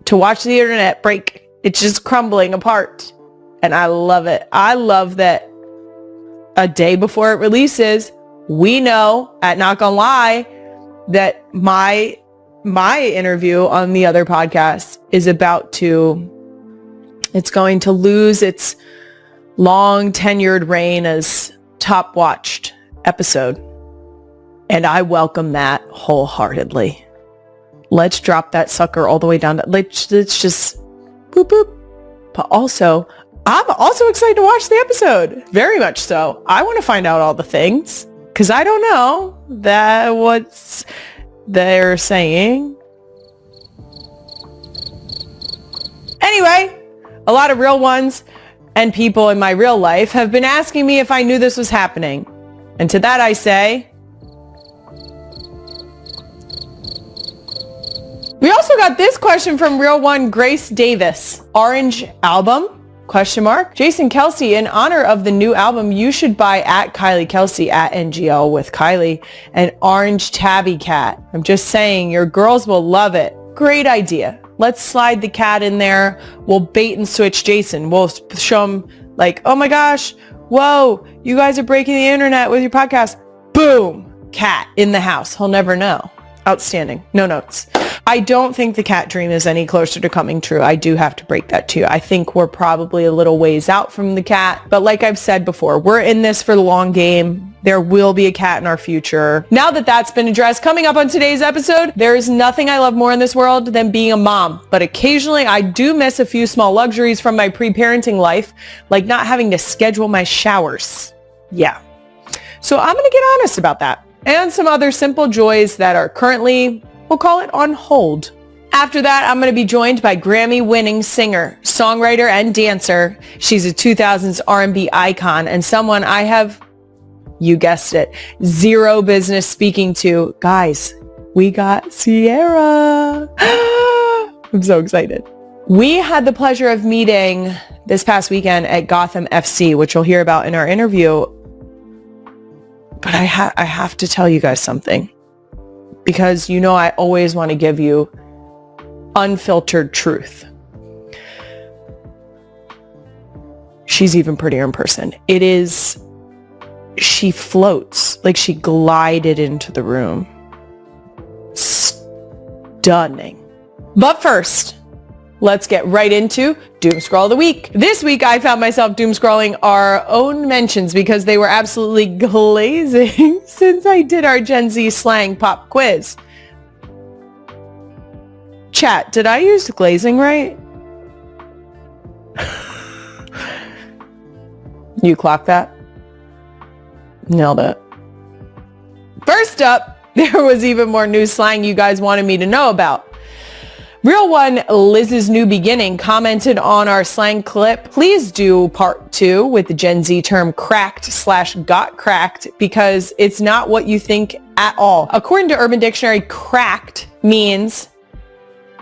to watch the internet break. It's just crumbling apart. And I love it. I love that a day before it releases, we know at Not Gonna Lie that my interview on the other podcast is it's going to lose its long tenured reign as top watched episode. And I welcome that wholeheartedly. Let's drop that sucker all the way down. Let's just boop, boop. But also, I'm also excited to watch the episode. Very much so. I want to find out all the things because I don't know what they're saying. Anyway, a lot of real ones and people in my real life have been asking me if I knew this was happening. And to that I say, we also got this question from Real One Grace Davis. Orange album? ? Jason Kelce, in honor of the new album, you should buy at Kylie Kelce at NGL with Kylie an orange tabby cat. I'm just saying, your girls will love it. Great idea. Let's slide the cat in there. We'll bait and switch Jason. We'll show him like, oh my gosh, whoa, you guys are breaking the internet with your podcast. Boom, cat in the house. He'll never know. Outstanding. No notes. I don't think the cat dream is any closer to coming true. I do have to break that to you. I think we're probably a little ways out from the cat. But like I've said before, we're in this for the long game. There will be a cat in our future. Now that that's been addressed, coming up on today's episode, there is nothing I love more in this world than being a mom. But occasionally I do miss a few small luxuries from my pre-parenting life, like not having to schedule my showers. Yeah. So I'm going to get honest about that. And some other simple joys that are currently, we'll call it, on hold. After that, I'm going to be joined by Grammy-winning singer, songwriter, and dancer. She's a 2000s R&B icon and someone I have, you guessed it, zero business speaking to. Guys, we got Sierra. I'm so excited. We had the pleasure of meeting this past weekend at Gotham FC, which you'll hear about in our interview. But I have to tell you guys something, because you know I always want to give you unfiltered truth. She's even prettier in person. She floats, like she glided into the room. Stunning. But first, let's get right into Doom Scroll of the Week. This week, I found myself doom scrolling our own mentions because they were absolutely glazing since I did our Gen Z slang pop quiz. Chat, did I use glazing right? You clocked that? Nailed it. First up, there was even more new slang you guys wanted me to know about. Real One Liz's New Beginning commented on our slang clip. Please do part 2 with the Gen Z term cracked/got cracked, because it's not what you think at all. According to Urban Dictionary, cracked means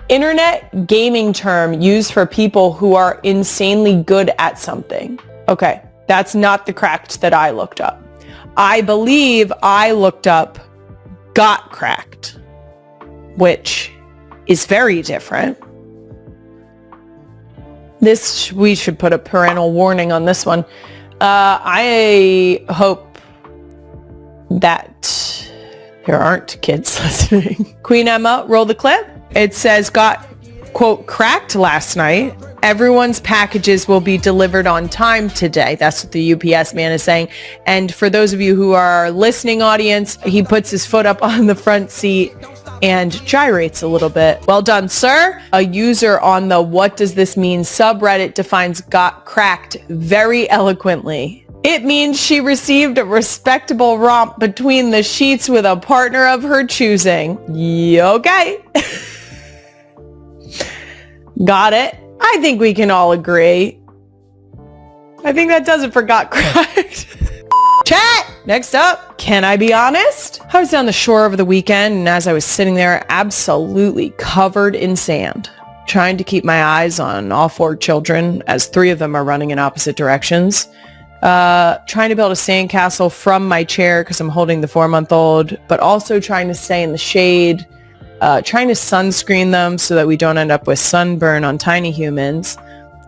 internet gaming term used for people who are insanely good at something. Okay, that's not the cracked that I looked up. I believe I looked up got cracked, which is very different. We should put a parental warning on this one. I hope that there aren't kids listening. Queen Emma, roll the clip. It says, got, quote, cracked last night. Everyone's packages will be delivered on time today. That's what the UPS man is saying. And for those of you who are listening audience, he puts his foot up on the front seat and gyrates a little bit. Well done, sir. A user on the What Does This Mean subreddit defines got cracked very eloquently. It means she received a respectable romp between the sheets with a partner of her choosing. Okay. Got it. I think we can all agree. I think that does it for got cracked. Chat! Next up, can I be honest? I was down the shore over the weekend, and as I was sitting there absolutely covered in sand, trying to keep my eyes on all 4 children, as 3 of them are running in opposite directions, trying to build a sandcastle from my chair because I'm holding the 4-month-old, but also trying to stay in the shade, trying to sunscreen them so that we don't end up with sunburn on tiny humans,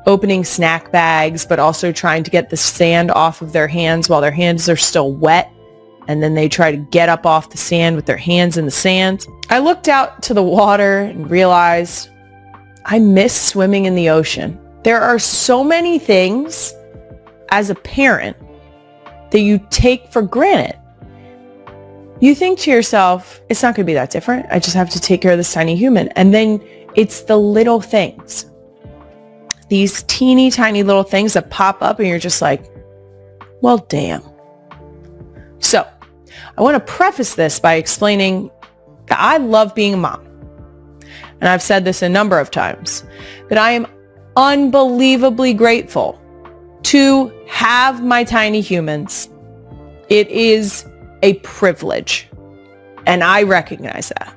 opening snack bags, but also trying to get the sand off of their hands while their hands are still wet. And then they try to get up off the sand with their hands in the sand. I looked out to the water and realized I miss swimming in the ocean. There are so many things as a parent that you take for granted. You think to yourself, it's not going to be that different. I just have to take care of this tiny human. And then it's the little things. These teeny tiny little things that pop up and you're just like, well, damn. So I want to preface this by explaining that I love being a mom. And I've said this a number of times, that I am unbelievably grateful to have my tiny humans. It is a privilege, and I recognize that.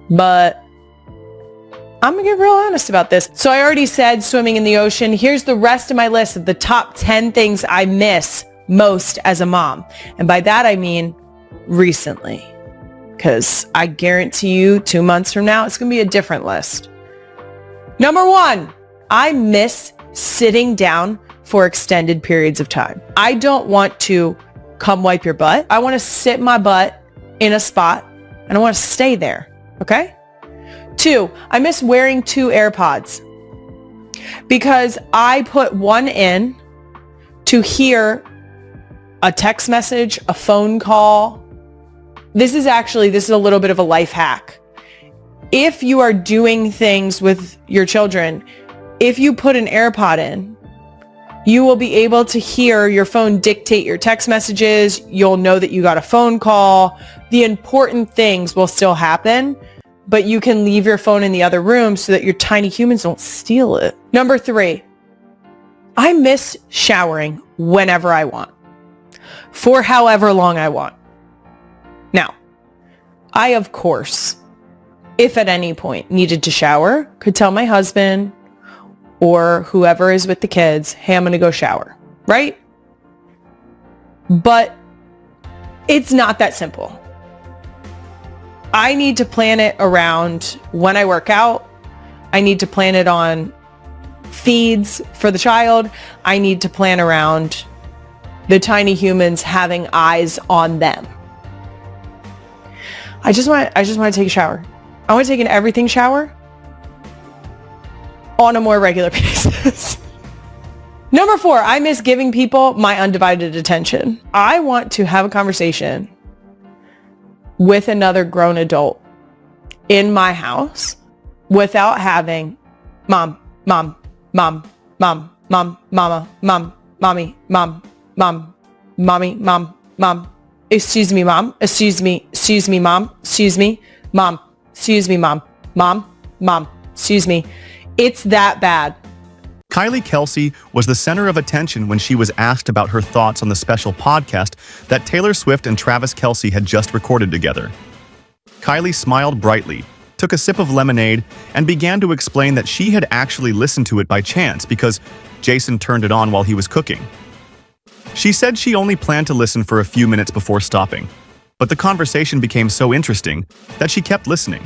But I'm gonna get real honest about this. So I already said swimming in the ocean. Here's the rest of my list of the top 10 things I miss most as a mom. And by that, I mean recently, because I guarantee you 2 months from now, it's gonna be a different list. Number 1, I miss sitting down for extended periods of time. I don't want to come wipe your butt. I want to sit my butt in a spot and I want to stay there. Okay? 2, I miss wearing 2 AirPods because I put one in to hear a text message, a phone call. This is a little bit of a life hack. If you are doing things with your children, if you put an AirPod in, you will be able to hear your phone dictate your text messages. You'll know that you got a phone call. The important things will still happen, but you can leave your phone in the other room so that your tiny humans don't steal it. Number 3, I miss showering whenever I want, for however long I want. Now, I, of course, if at any point needed to shower, could tell my husband or whoever is with the kids, hey, I'm going to go shower, right? But it's not that simple. I need to plan it around when I work out. I need to plan it on feeds for the child. I need to plan around the tiny humans having eyes on them. I just want to take a shower. I want to take an everything shower on a more regular basis. Number 4, I miss giving people my undivided attention. I want to have a conversation with another grown adult in my house without having mom, mama, mom, mommy, mom, excuse me, mom, excuse me, mom, excuse me, mom, excuse me, mom, excuse me. It's that bad. Kylie Kelce was the center of attention when she was asked about her thoughts on the special podcast that Taylor Swift and Travis Kelce had just recorded together. Kylie smiled brightly, took a sip of lemonade, and began to explain that she had actually listened to it by chance because Jason turned it on while he was cooking. She said she only planned to listen for a few minutes before stopping, but the conversation became so interesting that she kept listening.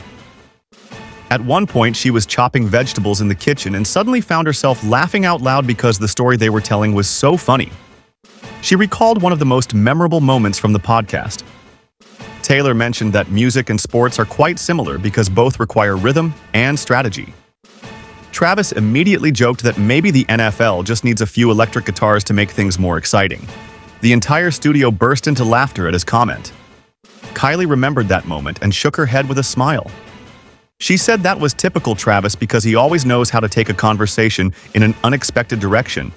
At one point, she was chopping vegetables in the kitchen and suddenly found herself laughing out loud because the story they were telling was so funny. She recalled one of the most memorable moments from the podcast. Taylor mentioned that music and sports are quite similar because both require rhythm and strategy. Travis immediately joked that maybe the NFL just needs a few electric guitars to make things more exciting. The entire studio burst into laughter at his comment. Kylie remembered that moment and shook her head with a smile. She said that was typical Travis because he always knows how to take a conversation in an unexpected direction,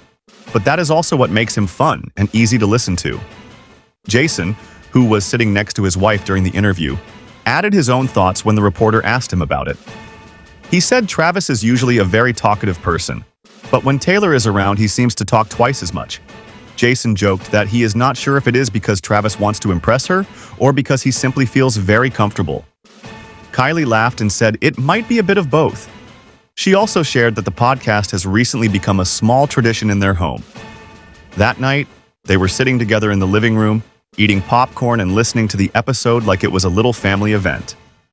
but that is also what makes him fun and easy to listen to. Jason, who was sitting next to his wife during the interview, added his own thoughts when the reporter asked him about it. He said Travis is usually a very talkative person, but when Taylor is around, he seems to talk twice as much. Jason joked that he is not sure if it is because Travis wants to impress her or because he simply feels very comfortable. Kylie laughed and said it might be a bit of both. She also shared that the podcast has recently become a small tradition in their home. That night, they were sitting together in the living room, eating popcorn and listening to the episode like it was a little family event.